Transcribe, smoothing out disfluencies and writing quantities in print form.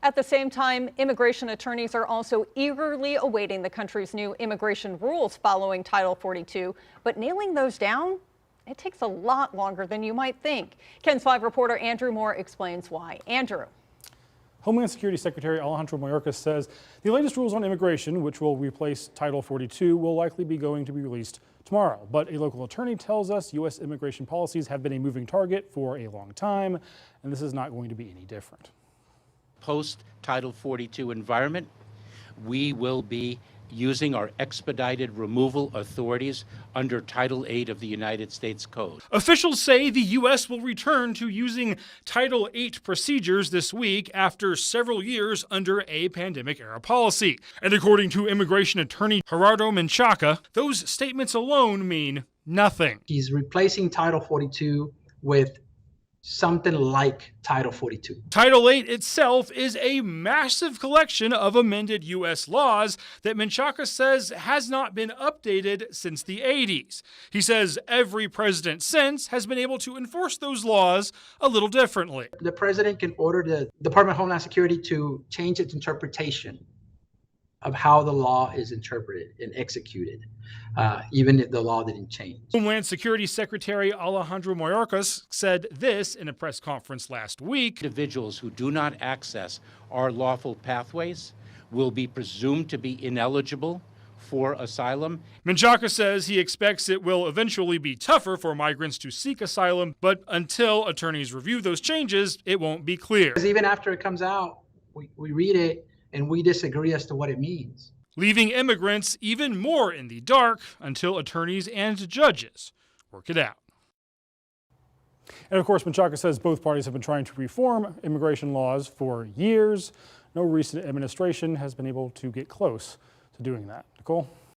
At the same time, immigration attorneys are also eagerly awaiting the country's new immigration rules following Title 42. But nailing those down, it takes a lot longer than you might think. KENS 5 reporter Andrew Moore explains why. Andrew. Homeland Security Secretary Alejandro Mayorkas says the latest rules on immigration, which will replace Title 42, will likely be going to be released tomorrow. But a local attorney tells us U.S. immigration policies have been a moving target for a long time, and this is not going to be any different. Post Title 42 environment, we will be using our expedited removal authorities under Title 8 of the United States Code. Officials say the U.S. will return to using Title 8 procedures this week after several years under a pandemic-era policy. And according to immigration attorney Gerardo Menchaca, those statements alone mean nothing. He's replacing Title 42 with something like Title 42. Title 8 itself is a massive collection of amended U.S. laws that Menchaca says has not been updated since the 80s. He says every president since has been able to enforce those laws a little differently. The president can order the Department of Homeland Security to change its interpretation of how the law is interpreted and executed, even if the law didn't change. Homeland Security Secretary Alejandro Mayorkas said this in a press conference last week. Individuals who do not access our lawful pathways will be presumed to be ineligible for asylum. Menchaca says he expects it will eventually be tougher for migrants to seek asylum, but until attorneys review those changes, it won't be clear. Because even after it comes out, we read it and we disagree as to what it means, leaving immigrants even more in the dark until attorneys and judges work it out. And of course, Menchaca says both parties have been trying to reform immigration laws for years. No recent administration has been able to get close to doing that. Nicole?